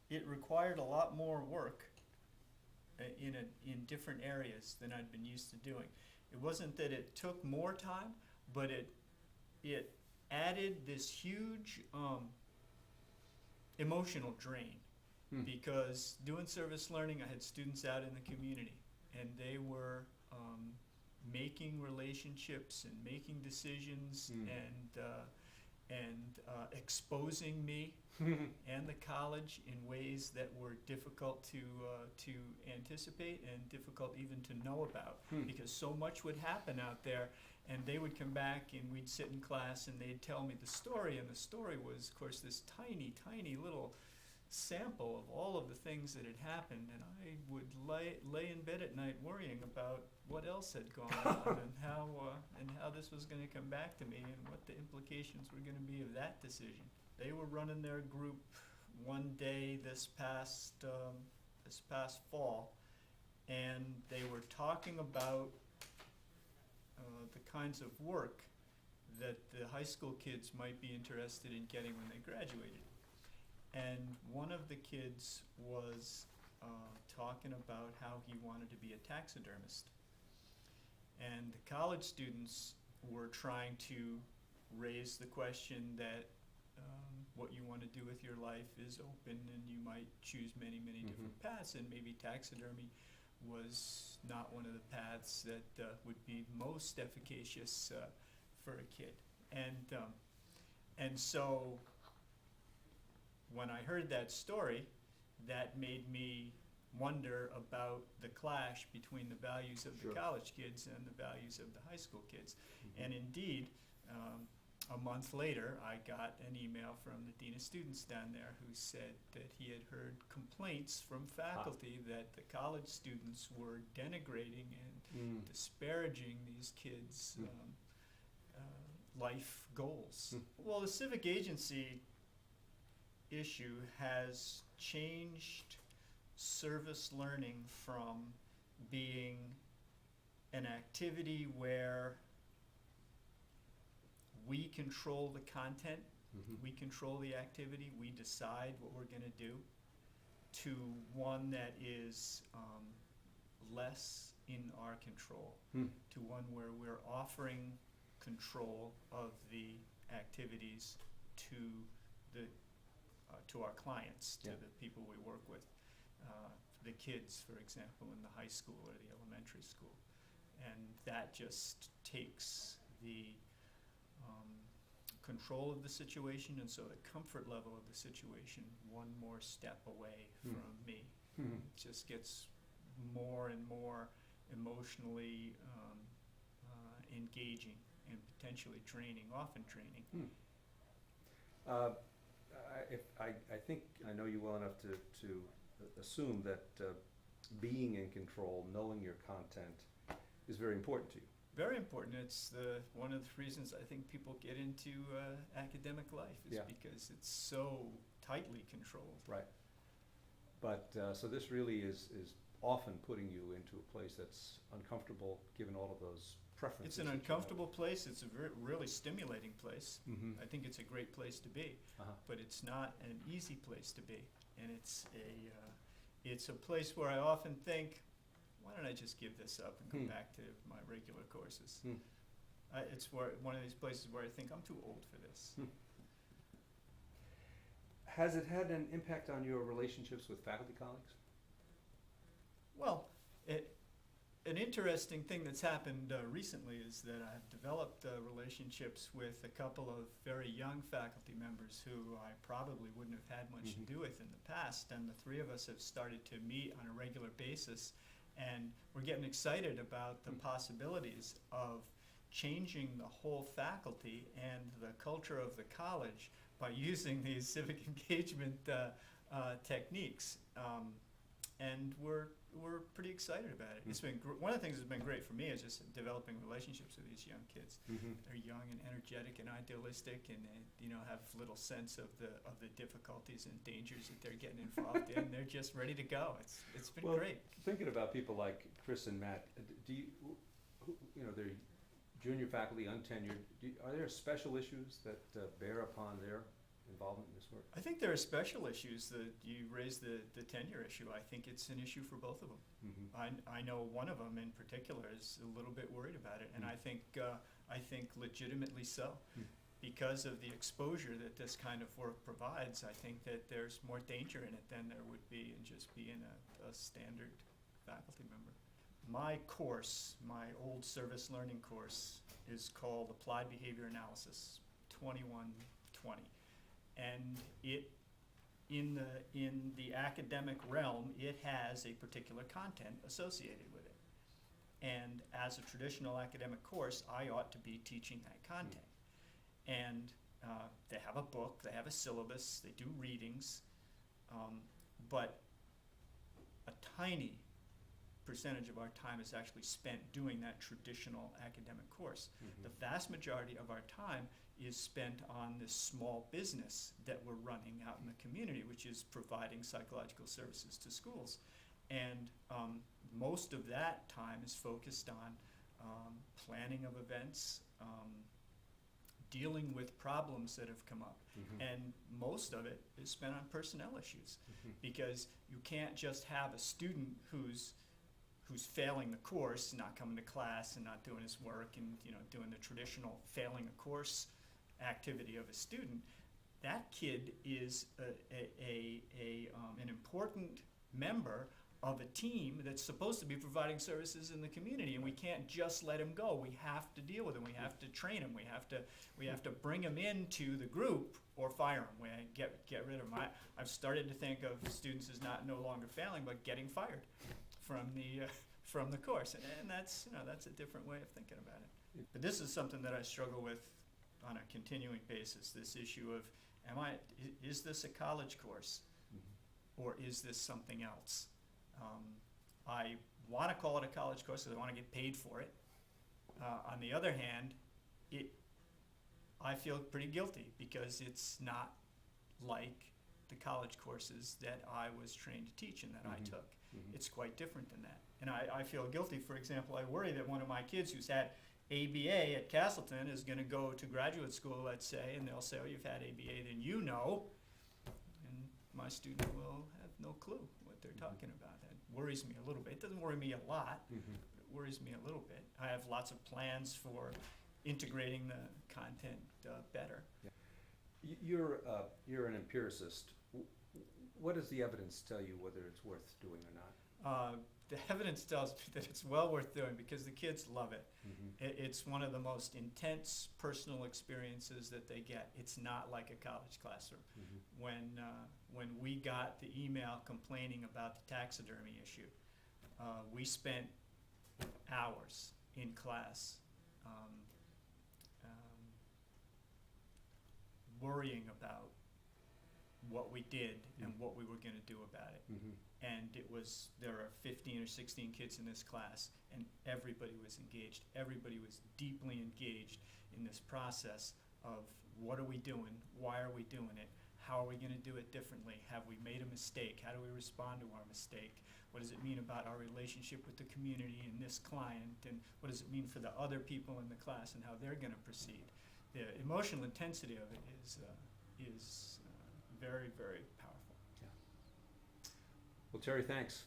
it required a lot more work in different areas than I'd been used to doing. It wasn't that it took more time, but it added this huge emotional drain. Because doing service learning, I had students out in the community, and they were making relationships and making decisions and exposing me and the college in ways that were difficult to anticipate and difficult even to know about, because so much would happen out there, and they would come back and we'd sit in class and they'd tell me the story, and the story was, of course, this tiny little sample of all of the things that had happened, and I would lay in bed at night worrying about what else had gone on and how this was going to come back to me and what the implications were going to be of that decision. They were running their group one day this past fall, and they were talking about the kinds of work that the high school kids might be interested in getting when they graduated. And one of the kids was talking about how he wanted to be a taxidermist. And the college students were trying to raise the question that what you want to do with your life is open, and you might choose many different paths, and maybe taxidermy was not one of the paths that would be most efficacious for a kid. And so when I heard that story, that made me wonder about the clash between the values of the college kids and the values of the high school kids. And indeed, a month later, I got an email from the dean of students down there who said that he had heard complaints from faculty that the college students were denigrating and disparaging these kids' life goals. Well, the civic agency issue has changed service learning from being an activity where we control the content, we control the activity, we decide what we're going to do, to one that is less in our control, to one where we're offering control of the activities to our clients, to the people we work with, the kids, for example, in the high school or the elementary school. And that just takes the control of the situation, and so the comfort level of the situation, one more step away from me. It just gets more and more emotionally engaging and potentially draining, often draining. I think I know you well enough to assume that being in control, knowing your content, is very important to you. Very important. It's one of the reasons I think people get into academic life is because it's so tightly controlled. Right. But so this really is often putting you into a place that's uncomfortable, given all of those preferences. It's an uncomfortable place. It's a really stimulating place. I think it's a great place to be, but it's not an easy place to be. And it's a place where I often think, why don't I just give this up and go back to my regular courses? It's one of these places where I think I'm too old for this. Has it had an impact on your relationships with faculty colleagues? Well, an interesting thing that's happened recently is that I've developed relationships with a couple of very young faculty members who I probably wouldn't have had much to do with in the past, and the three of us have started to meet on a regular basis, and we're getting excited about the possibilities of changing the whole faculty and the culture of the college by using these civic engagement techniques. And we're pretty excited about it. It's been one of the things that's been great for me is just developing relationships with these young kids. They're young and energetic and idealistic, and they have little sense of the difficulties and dangers that they're getting involved in. They're just ready to go. It's been great. Thinking about people like Chris and Matt, do you they're junior faculty, untenured. Are there special issues that bear upon their involvement in this work? I think there are special issues. You raised the tenure issue. I think it's an issue for both of them. I know one of them in particular is a little bit worried about it, and I think legitimately so. Because of the exposure that this kind of work provides, I think that there's more danger in it than there would be in just being a standard faculty member. My course, my old service learning course, is called Applied Behavior Analysis 2120. And it, in the academic realm, it has a particular content associated with it. And as a traditional academic course, I ought to be teaching that content. And they have a book, they have a syllabus, they do readings, but a tiny percentage of our time is actually spent doing that traditional academic course. The vast majority of our time is spent on this small business that we're running out in the community, which is providing psychological services to schools. And most of that time is focused on planning of events, dealing with problems that have come up. And most of it is spent on personnel issues, because you can't just have a student who's failing the course, not coming to class and not doing his work, and doing the traditional failing a course activity of a student. That kid is an important member of a team that's supposed to be providing services in the community, and we can't just let him go. We have to deal with him. We have to train him. We have to bring him into the group or fire him. We get rid of him. I've started to think of students as no longer failing, but getting fired from the course, and that's a different way of thinking about it. But this is something that I struggle with on a continuing basis. This issue of, is this a college course, or is this something else? I want to call it a college course because I want to get paid for it. On the other hand, I feel pretty guilty because it's not like the college courses that I was trained to teach and that I took. It's quite different than that. And I feel guilty. For example, I worry that one of my kids who's had ABA at Castleton is going to go to graduate school, let's say, and they'll say, oh, you've had ABA, then you know. And my student will have no clue what they're talking about. That worries me a little bit. It doesn't worry me a lot, but it worries me a little bit. I have lots of plans for integrating the content better. Yeah. You're an empiricist. What does the evidence tell you whether it's worth doing or not? The evidence tells me that it's well worth doing because the kids love it. It's one of the most intense personal experiences that they get. It's not like a college classroom. When we got the email complaining about the taxidermy issue, we spent hours in class worrying about what we did and what we were going to do about it. And there are 15 or 16 kids in this class, and everybody was engaged. Everybody was deeply engaged in this process of what are we doing, why are we doing it, how are we going to do it differently, have we made a mistake, how do we respond to our mistake, what does it mean about our relationship with the community and this client, and what does it mean for the other people in the class and how they're going to proceed. The emotional intensity of it is very, very powerful. Yeah. Well, Terry, thanks.